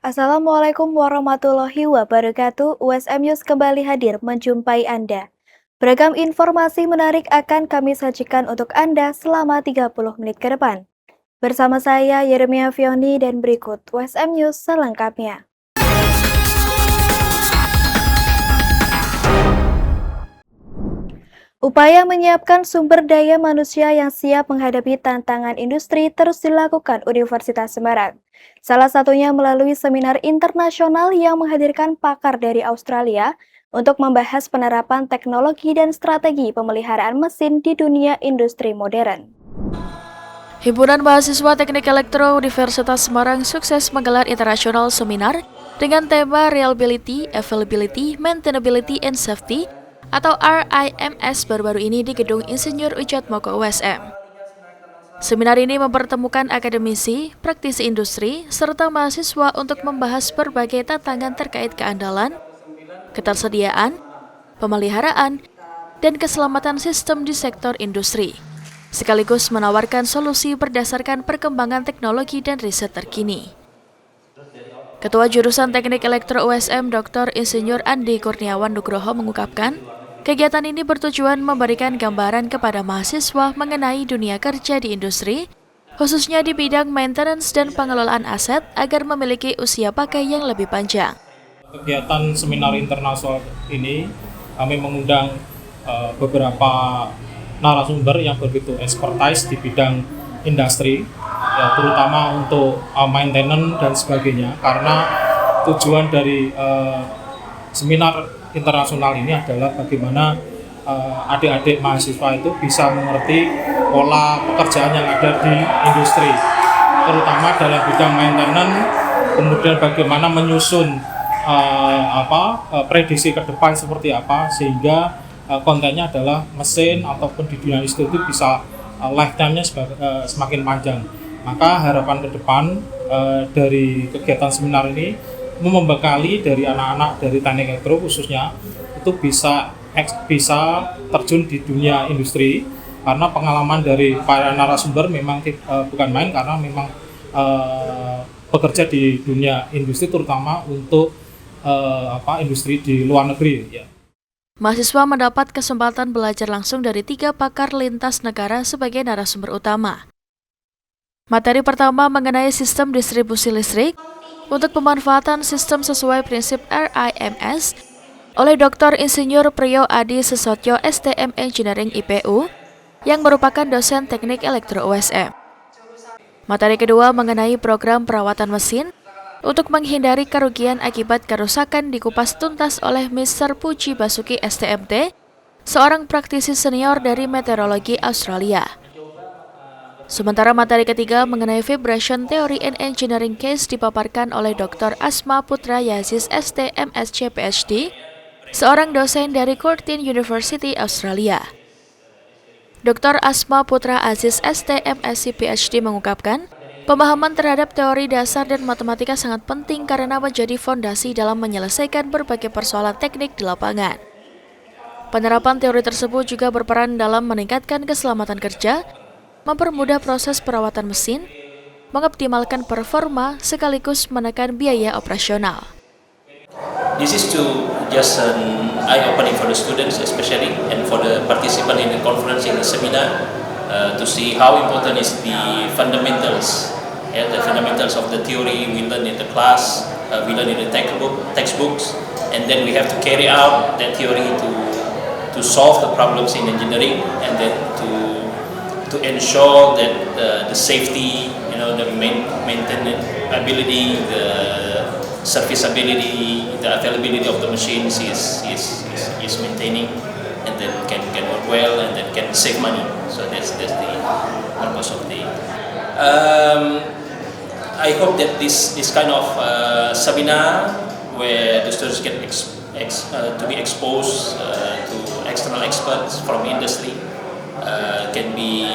Assalamualaikum warahmatullahi wabarakatuh. USM News kembali hadir menjumpai Anda. Beragam informasi menarik akan kami sajikan untuk Anda selama 30 menit ke depan. Bersama saya Yeremia Fioni dan berikut USM News selengkapnya. Upaya menyiapkan sumber daya manusia yang siap menghadapi tantangan industri terus dilakukan Universitas Semarang. Salah satunya melalui seminar internasional yang menghadirkan pakar dari Australia untuk membahas penerapan teknologi dan strategi pemeliharaan mesin di dunia industri modern. Himpunan Mahasiswa Teknik Elektro Universitas Semarang sukses menggelar internasional seminar dengan tema Reliability, Availability, Maintainability, and Safety atau RIMS baru-baru ini di Gedung Insinyur Ujatmoko USM. Seminar ini mempertemukan akademisi, praktisi industri, serta mahasiswa untuk membahas berbagai tantangan terkait keandalan, ketersediaan, pemeliharaan, dan keselamatan sistem di sektor industri, sekaligus menawarkan solusi berdasarkan perkembangan teknologi dan riset terkini. Ketua Jurusan Teknik Elektro USM Dr. Insinyur Andi Kurniawan Nugroho mengungkapkan, kegiatan ini bertujuan memberikan gambaran kepada mahasiswa mengenai dunia kerja di industri, khususnya di bidang maintenance dan pengelolaan aset agar memiliki usia pakai yang lebih panjang. Kegiatan seminar internasional ini kami mengundang beberapa narasumber yang begitu expertise di bidang industri, ya, terutama untuk maintenance dan sebagainya, karena tujuan dari seminar internasional ini adalah bagaimana adik-adik mahasiswa itu bisa mengerti pola pekerjaan yang ada di industri, terutama dalam bidang maintenance, kemudian bagaimana menyusun prediksi ke depan seperti apa, sehingga kontennya adalah mesin ataupun di dunia industri itu bisa lifetime-nya semakin panjang. Maka harapan ke depan dari kegiatan seminar ini membekali dari anak-anak dari teknik elektro khususnya itu bisa terjun di dunia industri, karena pengalaman dari para narasumber memang bukan main, karena memang bekerja di dunia industri terutama untuk industri di luar negeri, ya. Mahasiswa mendapat kesempatan belajar langsung dari 3 pakar lintas negara sebagai narasumber utama. Materi pertama mengenai sistem distribusi listrik untuk pemanfaatan sistem sesuai prinsip RIMS oleh Dr. Insinyur Priyo Adi Sesotyo STM Engineering IPU yang merupakan dosen teknik elektro USM. Materi kedua mengenai program perawatan mesin untuk menghindari kerugian akibat kerusakan dikupas tuntas oleh Mr. Puji Basuki STMT, seorang praktisi senior dari meteorologi Australia. Sementara materi ketiga mengenai Vibration Theory and Engineering Case dipaparkan oleh Dr. Asma Putra Yazis ST MSc PhD, seorang dosen dari Curtin University Australia. Dr. Asma Putra Aziz ST MSc PhD mengungkapkan, pemahaman terhadap teori dasar dan matematika sangat penting karena menjadi fondasi dalam menyelesaikan berbagai persoalan teknik di lapangan. Penerapan teori tersebut juga berperan dalam meningkatkan keselamatan kerja, mempermudah proses perawatan mesin, mengoptimalkan performa, sekaligus menekan biaya operasional. This is to just an eye-opening for the students especially and for the participant in the conference, in the seminar, to see how important is the fundamentals, the fundamentals of the theory we learn in the class, we learn in the textbooks, and then we have to carry out that theory to solve the problems in engineering, and then to ensure that the safety, the maintainability, the serviceability, the availability of the machines is maintaining, and then can work well, and then can save money. So that's the purpose of the. I hope that this kind of seminar where the students get to be exposed to external experts from industry can be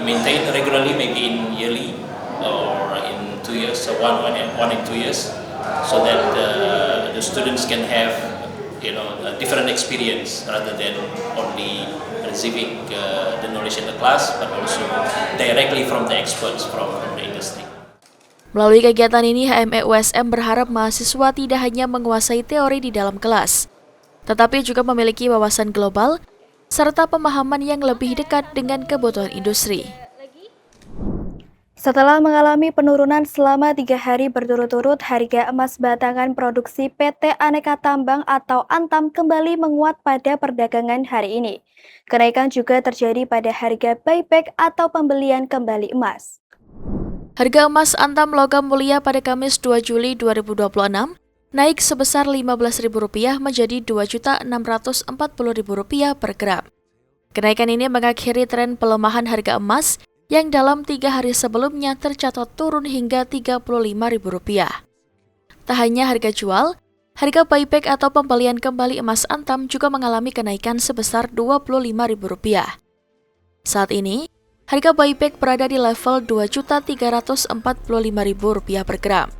maintained regularly, maybe in yearly or in 2 years, so one in 2 years, so that the students can have a different experience rather than only receiving the knowledge in the class, but also directly from the experts from the industry. Melalui kegiatan ini, HME USM berharap mahasiswa tidak hanya menguasai teori di dalam kelas, tetapi juga memiliki wawasan global serta pemahaman yang lebih dekat dengan kebutuhan industri. Setelah mengalami penurunan selama 3 hari berturut-turut, harga emas batangan produksi PT Aneka Tambang atau Antam kembali menguat pada perdagangan hari ini. Kenaikan juga terjadi pada harga buyback atau pembelian kembali emas. Harga emas Antam logam mulia pada Kamis 2 Juli 2026 naik sebesar Rp15.000 menjadi Rp2.640.000 per gram. Kenaikan ini mengakhiri tren pelemahan harga emas yang dalam 3 hari sebelumnya tercatat turun hingga Rp35.000. Tak hanya harga jual, harga buyback atau pembelian kembali emas Antam juga mengalami kenaikan sebesar Rp25.000. Saat ini, harga buyback berada di level Rp2.345.000 per gram.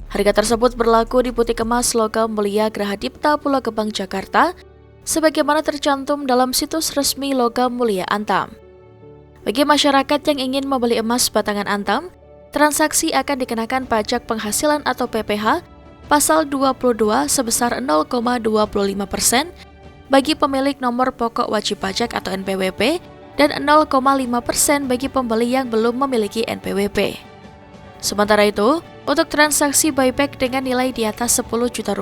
Harga tersebut berlaku di butik emas logam mulia Grahadipta Pulau Gebang, Jakarta, sebagaimana tercantum dalam situs resmi logam mulia Antam. Bagi masyarakat yang ingin membeli emas batangan Antam, transaksi akan dikenakan pajak penghasilan atau PPh pasal 22 sebesar 0,25% bagi pemilik nomor pokok wajib pajak atau NPWP dan 0,5% bagi pembeli yang belum memiliki NPWP. Sementara itu, untuk transaksi buyback dengan nilai di atas Rp10 juta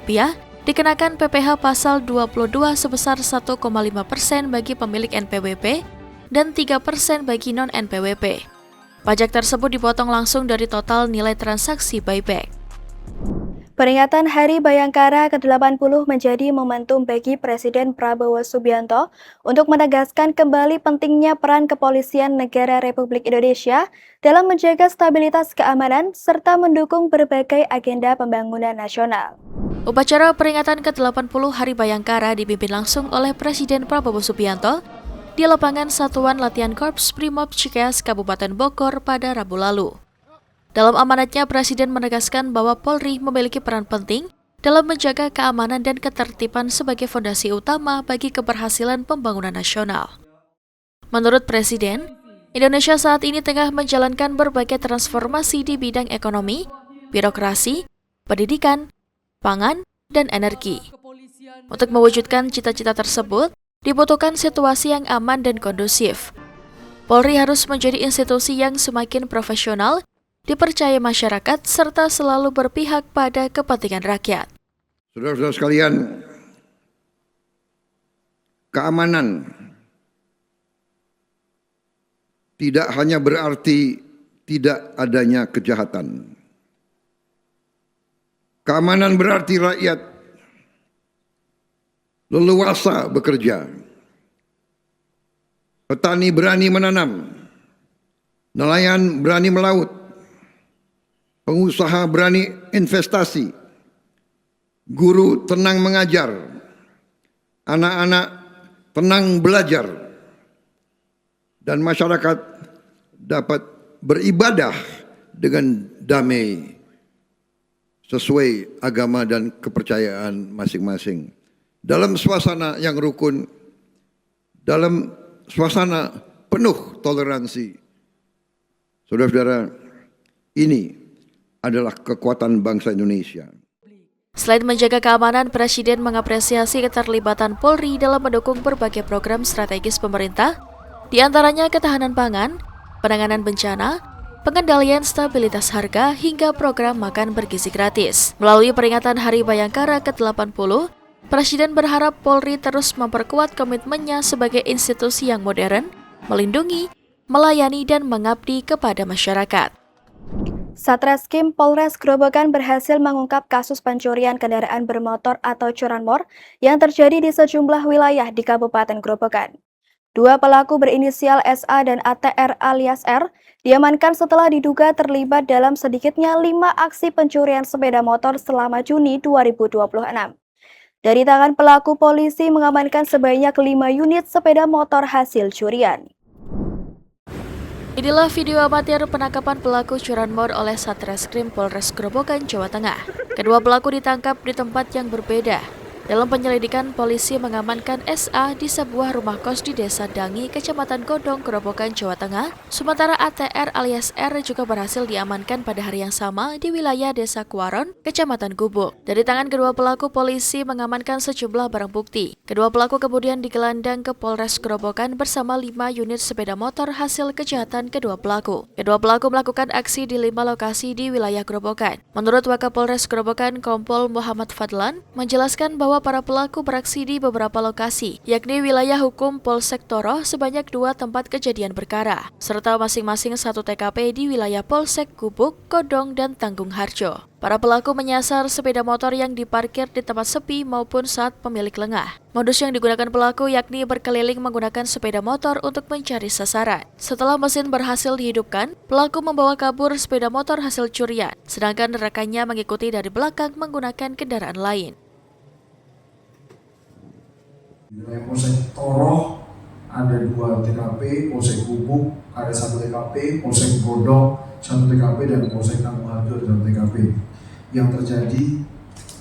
dikenakan PPh pasal 22 sebesar 1,5% bagi pemilik NPWP dan 3% bagi non-NPWP. Pajak tersebut dipotong langsung dari total nilai transaksi buyback. Peringatan Hari Bayangkara ke-80 menjadi momentum bagi Presiden Prabowo Subianto untuk menegaskan kembali pentingnya peran kepolisian negara Republik Indonesia dalam menjaga stabilitas keamanan serta mendukung berbagai agenda pembangunan nasional. Upacara peringatan ke-80 Hari Bayangkara dipimpin langsung oleh Presiden Prabowo Subianto di lapangan Satuan Latihan Korps Brimob Cikeas, Kabupaten Bogor pada Rabu lalu. Dalam amanatnya, Presiden menegaskan bahwa Polri memiliki peran penting dalam menjaga keamanan dan ketertiban sebagai fondasi utama bagi keberhasilan pembangunan nasional. Menurut Presiden, Indonesia saat ini tengah menjalankan berbagai transformasi di bidang ekonomi, birokrasi, pendidikan, pangan, dan energi. Untuk mewujudkan cita-cita tersebut, dibutuhkan situasi yang aman dan kondusif. Polri harus menjadi institusi yang semakin profesional, dipercaya masyarakat, serta selalu berpihak pada kepentingan rakyat. Saudara-saudara sekalian, keamanan tidak hanya berarti tidak adanya kejahatan. Keamanan berarti rakyat leluasa bekerja. Petani berani menanam, nelayan berani melaut, pengusaha berani investasi, guru tenang mengajar, anak-anak tenang belajar, dan masyarakat dapat beribadah dengan damai sesuai agama dan kepercayaan masing-masing. Dalam suasana yang rukun, dalam suasana penuh toleransi. Saudara-saudara, ini adalah kekuatan bangsa Indonesia. Selain menjaga keamanan, Presiden mengapresiasi keterlibatan Polri dalam mendukung berbagai program strategis pemerintah, di antaranya ketahanan pangan, penanganan bencana, pengendalian stabilitas harga, hingga program makan bergizi gratis. Melalui peringatan Hari Bayangkara ke-80, Presiden berharap Polri terus memperkuat komitmennya sebagai institusi yang modern, melindungi, melayani, dan mengabdi kepada masyarakat. Satreskrim Polres Grobogan berhasil mengungkap kasus pencurian kendaraan bermotor atau curanmor yang terjadi di sejumlah wilayah di Kabupaten Grobogan. 2 pelaku berinisial SA dan ATR alias R diamankan setelah diduga terlibat dalam sedikitnya 5 aksi pencurian sepeda motor selama Juni 2026. Dari tangan pelaku, polisi mengamankan sebanyak 5 unit sepeda motor hasil curian. Inilah video amatir penangkapan pelaku curanmor oleh Satreskrim Polres Grobogan, Jawa Tengah. Kedua pelaku ditangkap di tempat yang berbeda. Dalam penyelidikan, polisi mengamankan SA di sebuah rumah kos di Desa Dangi, Kecamatan Godong, Gerobokan, Jawa Tengah. Sementara ATR alias R juga berhasil diamankan pada hari yang sama di wilayah Desa Kuaron, Kecamatan Gubuk. Dari tangan kedua pelaku, polisi mengamankan sejumlah barang bukti. Kedua pelaku kemudian digelandang ke Polres Gerobokan bersama 5 unit sepeda motor hasil kejahatan kedua pelaku. Kedua pelaku melakukan aksi di 5 lokasi di wilayah Gerobokan. Menurut Wakapolres Gerobokan, Kompol Muhammad Fadlan, menjelaskan bahwa para pelaku beraksi di beberapa lokasi, yakni wilayah hukum Polsek Toro sebanyak 2 tempat kejadian perkara, serta masing-masing 1 TKP di wilayah Polsek Gubuk, Godong, dan Tanggung Harjo. Para pelaku menyasar sepeda motor yang diparkir di tempat sepi maupun saat pemilik lengah. Modus yang digunakan pelaku yakni berkeliling menggunakan sepeda motor untuk mencari sasaran. Setelah mesin berhasil dihidupkan, pelaku membawa kabur sepeda motor hasil curian, sedangkan rekannya mengikuti dari belakang menggunakan kendaraan lain. Di wilayah Polsek Toro ada 2 TKP, Polsek Gubuk ada 1 TKP, Polsek Godong 1 TKP, dan Polsek Tanggung Harjo ada 1 TKP. Yang terjadi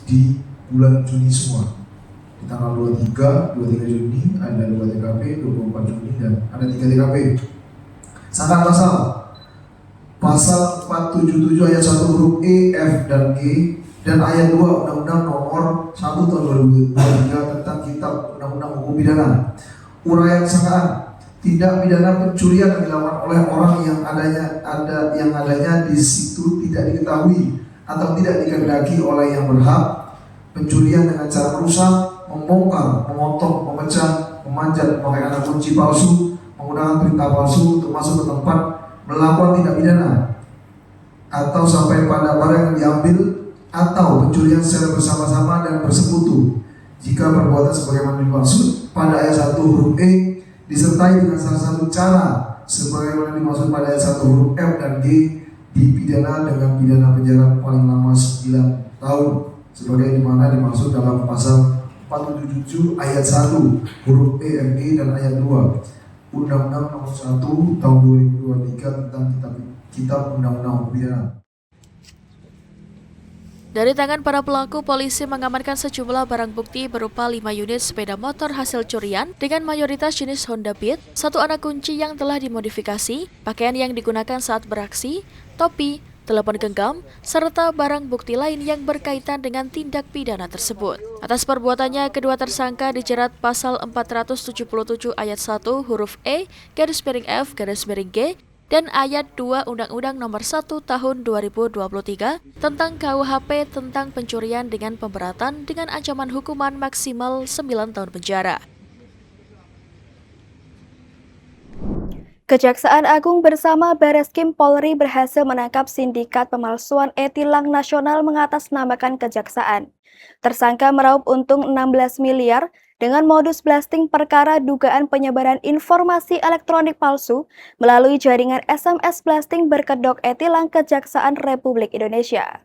di bulan Juni semua. Di tanggal 23 Juni ada 2 TKP, 24 Juni dan ada 3 TKP. Sangkaan pasal 477 ayat 1 huruf E, F, dan G dan ayat 2 Undang-Undang Nomor 1 Tahun 2023 tentang Kitab Undang-Undang Hukum Pidana. Uraian sangkaan: tindak pidana pencurian yang dilakukan oleh orang yang adanya di situ tidak diketahui atau tidak dikehendaki oleh yang berhak. Pencurian dengan cara merusak, membongkar, memotong, memecah, memanjat, memakai anak kunci palsu, menggunakan perintah palsu untuk masuk ke tempat, melakukan tindak pidana, atau sampai pada barang yang diambil, atau pencurian secara bersama-sama dan bersekutu. Jika perbuatan sebagaimana dimaksud pada ayat 1 huruf E disertai dengan salah satu cara sebagaimana dimaksud pada ayat 1 huruf F dan G, dipidana dengan pidana penjara paling lama 9 tahun sebagai dimana dimaksud dalam pasal 477 ayat 1 huruf E, F, G dan ayat 2 Undang-Undang Nomor 1 Tahun 2023 tentang Kitab Undang-Undang Hukum Pidana. Dari tangan para pelaku, polisi mengamankan sejumlah barang bukti berupa 5 unit sepeda motor hasil curian dengan mayoritas jenis Honda Beat, 1 anak kunci yang telah dimodifikasi, pakaian yang digunakan saat beraksi, topi, telepon genggam, serta barang bukti lain yang berkaitan dengan tindak pidana tersebut. Atas perbuatannya, kedua tersangka dijerat pasal 477 ayat 1 huruf E, garis miring F, garis miring G, dan ayat 2 Undang-Undang Nomor 1 Tahun 2023 tentang KUHP tentang pencurian dengan pemberatan dengan ancaman hukuman maksimal 9 tahun penjara. Kejaksaan Agung bersama Bareskrim Polri berhasil menangkap sindikat pemalsuan e-tilang nasional mengatasnamakan kejaksaan. Tersangka meraup untung 16 miliar dengan modus blasting perkara dugaan penyebaran informasi elektronik palsu melalui jaringan SMS blasting berkedok e-tilang Kejaksaan Republik Indonesia.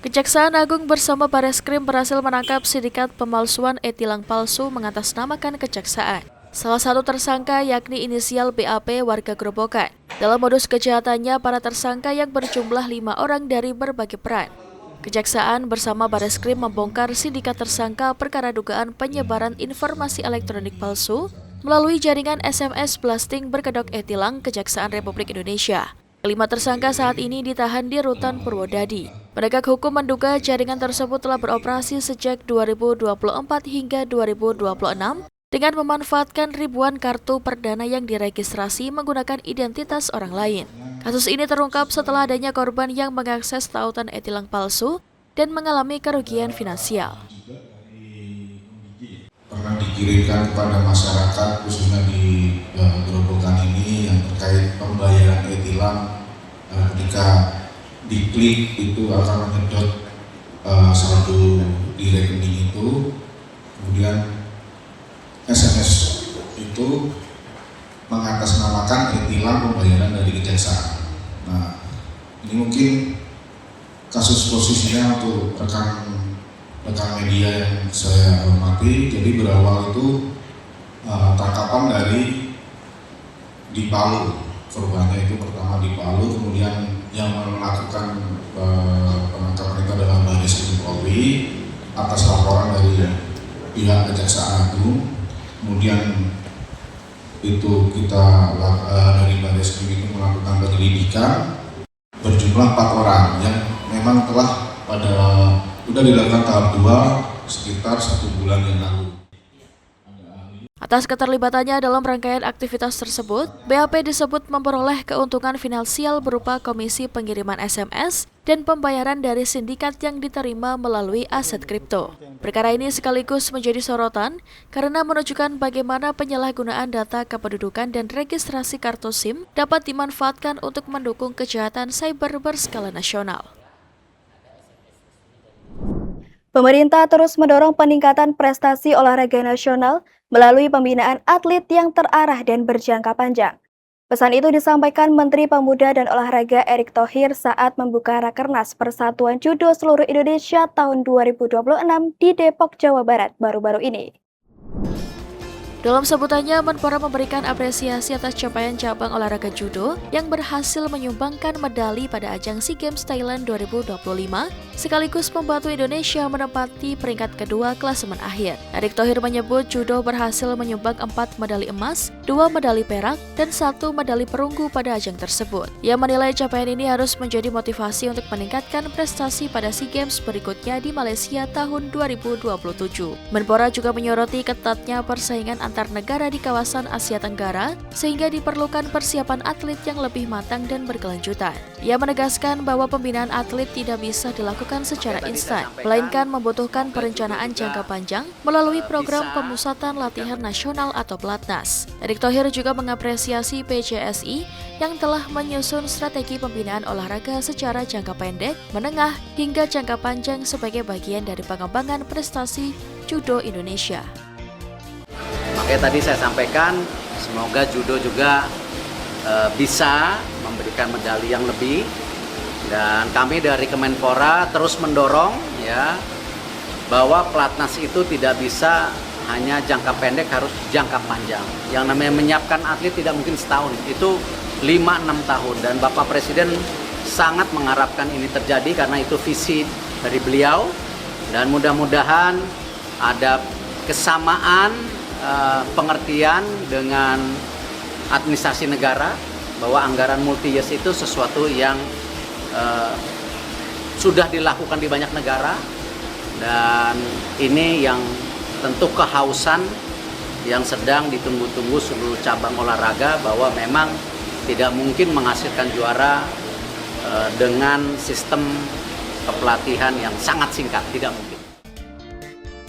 Kejaksaan Agung bersama Bareskrim berhasil menangkap sindikat pemalsuan e-tilang palsu mengatasnamakan kejaksaan. Salah satu tersangka yakni inisial BAP warga Gerobokan. Dalam modus kejahatannya, para tersangka yang berjumlah 5 orang dari berbagai peran. Kejaksaan bersama Bareskrim membongkar sindikat tersangka perkara dugaan penyebaran informasi elektronik palsu melalui jaringan SMS blasting berkedok e-tilang Kejaksaan Republik Indonesia. Kelima tersangka saat ini ditahan di Rutan Purwodadi. Penegak hukum menduga jaringan tersebut telah beroperasi sejak 2024 hingga 2026 dengan memanfaatkan ribuan kartu perdana yang diregistrasi menggunakan identitas orang lain. Kasus ini terungkap setelah adanya korban yang mengakses tautan e-tilang palsu dan mengalami kerugian finansial. Pernah dikirimkan kepada masyarakat khususnya di Gerobokan ini yang terkait pembayaran e-tilang, ketika diklik itu akan menyedot saldo di rekening itu, kemudian SMS itu mengatasnamakan e-tilang pembayaran dari kejaksaan. Nah, ini mungkin kasus posisinya untuk rekan media yang saya hormati. Jadi berawal itu tangkapan dari di Palu, korbannya itu pertama di Palu, kemudian yang melakukan penangkapan itu adalah Bareskrim Polri atas laporan dari pihak Kejaksaan Agung. Kemudian itu kita dari Bareskrim itu melakukan penyelidikan berjumlah 4 orang yang memang telah sudah dilakukan tahap 2 sekitar 1 bulan yang lalu. Atas keterlibatannya dalam rangkaian aktivitas tersebut, BAP disebut memperoleh keuntungan finansial berupa komisi pengiriman SMS dan pembayaran dari sindikat yang diterima melalui aset kripto. Perkara ini sekaligus menjadi sorotan karena menunjukkan bagaimana penyalahgunaan data kependudukan dan registrasi kartu SIM dapat dimanfaatkan untuk mendukung kejahatan cyber berskala nasional. Pemerintah terus mendorong peningkatan prestasi olahraga nasional melalui pembinaan atlet yang terarah dan berjangka panjang. Pesan itu disampaikan Menteri Pemuda dan Olahraga Erick Thohir saat membuka Rakernas Persatuan Judo Seluruh Indonesia tahun 2026 di Depok, Jawa Barat baru-baru ini. Dalam sebutannya, Menpora memberikan apresiasi atas capaian cabang olahraga judo yang berhasil menyumbangkan medali pada ajang SEA Games Thailand 2025, sekaligus membantu Indonesia menempati peringkat kedua klasemen akhir. Erick Thohir menyebut judo berhasil menyumbang 4 medali emas, 2 medali perak, dan 1 medali perunggu pada ajang tersebut. Ia menilai capaian ini harus menjadi motivasi untuk meningkatkan prestasi pada SEA Games berikutnya di Malaysia tahun 2027. Menpora juga menyoroti ketatnya persaingan antar negara di kawasan Asia Tenggara, sehingga diperlukan persiapan atlet yang lebih matang dan berkelanjutan. Ia menegaskan bahwa pembinaan atlet tidak bisa dilakukan secara instan, melainkan membutuhkan perencanaan jangka panjang melalui program pemusatan latihan nasional atau Pelatnas. Erick Thohir juga mengapresiasi PCSI yang telah menyusun strategi pembinaan olahraga secara jangka pendek, menengah, hingga jangka panjang sebagai bagian dari pengembangan prestasi judo Indonesia. Makanya tadi saya sampaikan, semoga judo juga bisa memberikan medali yang lebih, dan kami dari Kemenpora terus mendorong ya bahwa Pelatnas itu tidak bisa hanya jangka pendek, harus jangka panjang. Yang namanya menyiapkan atlet tidak mungkin setahun, itu 5-6 tahun, dan Bapak Presiden sangat mengharapkan ini terjadi karena itu visi dari beliau, dan mudah-mudahan ada kesamaan pengertian dengan administrasi negara bahwa anggaran multi-years itu sesuatu yang sudah dilakukan di banyak negara, dan ini yang tentu kehausan yang sedang ditunggu-tunggu seluruh cabang olahraga, bahwa memang tidak mungkin menghasilkan juara dengan sistem kepelatihan yang sangat singkat, tidak mungkin.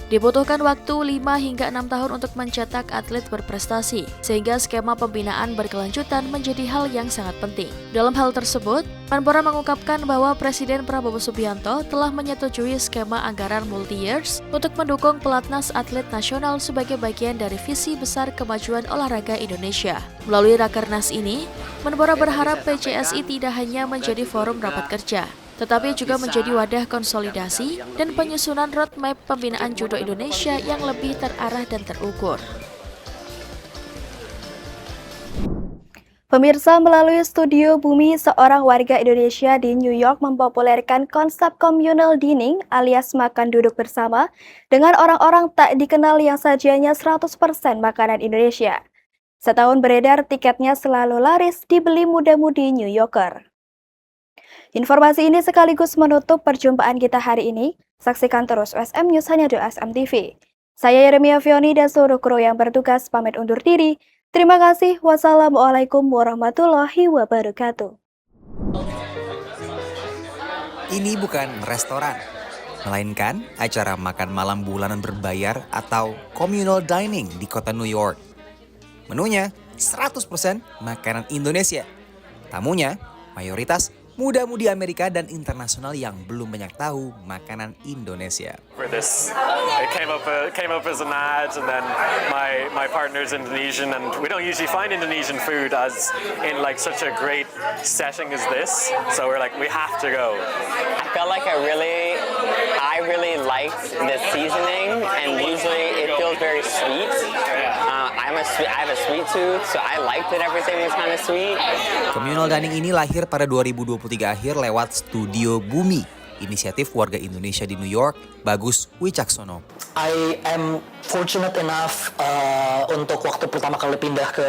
Dibutuhkan waktu 5 hingga 6 tahun untuk mencetak atlet berprestasi, sehingga skema pembinaan berkelanjutan menjadi hal yang sangat penting. Dalam hal tersebut, Menpora mengungkapkan bahwa Presiden Prabowo Subianto telah menyetujui skema anggaran multi-years untuk mendukung pelatnas atlet nasional sebagai bagian dari visi besar kemajuan olahraga Indonesia. Melalui Rakernas ini, Menpora berharap PCSI tidak hanya menjadi forum rapat kerja, tetapi juga menjadi wadah konsolidasi dan penyusunan roadmap pembinaan judo Indonesia yang lebih terarah dan terukur. Pemirsa, melalui Studio Bumi, seorang warga Indonesia di New York mempopulerkan konsep communal dining alias makan duduk bersama dengan orang-orang tak dikenal yang sajiannya 100% makanan Indonesia. Setahun beredar, tiketnya selalu laris dibeli muda-mudi New Yorker. Informasi ini sekaligus menutup perjumpaan kita hari ini. Saksikan terus USM News hanya di USM TV. Saya Yeremia Fioni dan seluruh kru yang bertugas pamit undur diri. Terima kasih. Wassalamualaikum warahmatullahi wabarakatuh. Ini bukan restoran, melainkan acara makan malam bulanan berbayar atau communal dining di kota New York. Menunya 100% makanan Indonesia. Tamunya mayoritas muda-mudi Amerika dan internasional yang belum banyak tahu makanan Indonesia. For this, it came up as an ad, and then my partner's Indonesian, and we don't usually find Indonesian food as in like such a great setting as this. So we're like, we have to go. I felt like I really liked the seasoning, and usually it feels very sweet. I have a sweet tooth, so I liked that everything was kind of sweet. Communal dining ini lahir pada 2023 akhir lewat Studio Bumi, inisiatif warga Indonesia di New York, Bagus Wicaksono. I am fortunate enough untuk waktu pertama kali pindah ke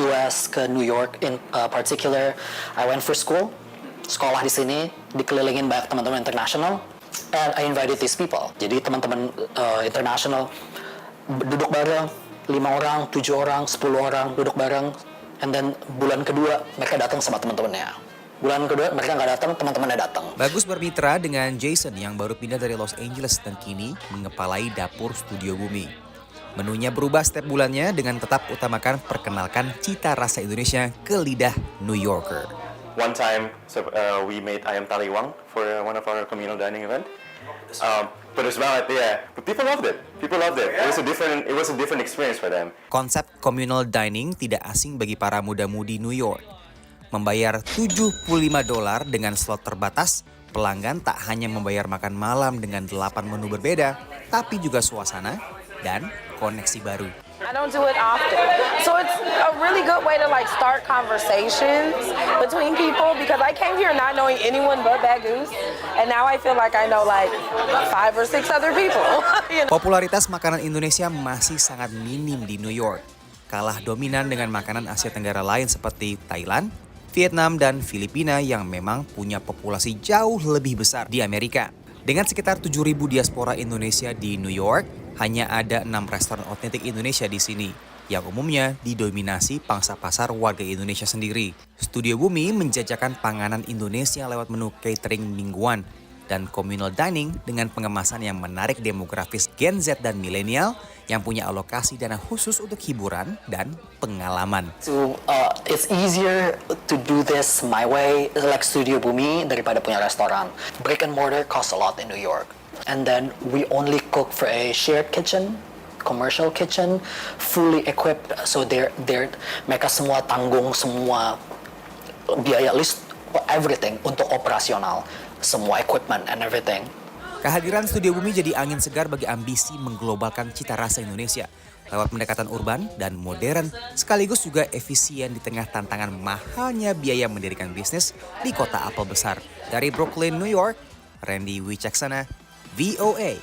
US, ke New York in particular, I went for school, sekolah di sini, dikelilingin banyak teman-teman internasional, and I invited these people. Jadi teman-teman internasional duduk bareng, 5 orang, 7 orang, 10 orang duduk bareng, and then bulan kedua mereka datang sama teman-temannya. Bulan kedua mereka nggak datang, teman-temannya datang. Bagus bermitra dengan Jason yang baru pindah dari Los Angeles dan kini mengepalai dapur Studio Bumi. Menunya berubah setiap bulannya dengan tetap utamakan perkenalkan cita rasa Indonesia ke lidah New Yorker. One time we made ayam taliwang for one of our communal dining event. Pedas banget, yeah. But people loved it. People loved it. It was a different experience for them. Konsep communal dining tidak asing bagi para muda-mudi New York. Membayar $75 dengan slot terbatas, pelanggan tak hanya membayar makan malam dengan 8 menu berbeda, tapi juga suasana dan koneksi baru. I don't do it often. So it's a really good way to like start conversations between people because I came here not knowing anyone but Bagus. And now I feel like I know like 5 or 6 other people. You know? Popularitas makanan Indonesia masih sangat minim di New York. Kalah dominan dengan makanan Asia Tenggara lain seperti Thailand, Vietnam, dan Filipina yang memang punya populasi jauh lebih besar di Amerika. Dengan sekitar 7.000 diaspora Indonesia di New York, hanya ada 6 restoran otentik Indonesia di sini, yang umumnya didominasi pangsa pasar warga Indonesia sendiri. Studio Bumi menjajakan panganan Indonesia lewat menu catering mingguan dan communal dining dengan pengemasan yang menarik demografis Gen Z dan milenial yang punya alokasi dana khusus untuk hiburan dan pengalaman. It's easier to do this my way, like Studio Bumi, daripada punya restoran. Brick and mortar costs a lot in New York. And then we only cook for a shared kitchen, commercial kitchen, fully equipped. So mereka semua tanggung semua biaya list, everything untuk operasional, semua equipment and everything. Kehadiran Studio Bumi jadi angin segar bagi ambisi mengglobalkan cita rasa Indonesia lewat pendekatan urban dan modern, sekaligus juga efisien di tengah tantangan mahalnya biaya mendirikan bisnis di kota apel besar. Dari Brooklyn, New York, Randy Wicaksana, VOA.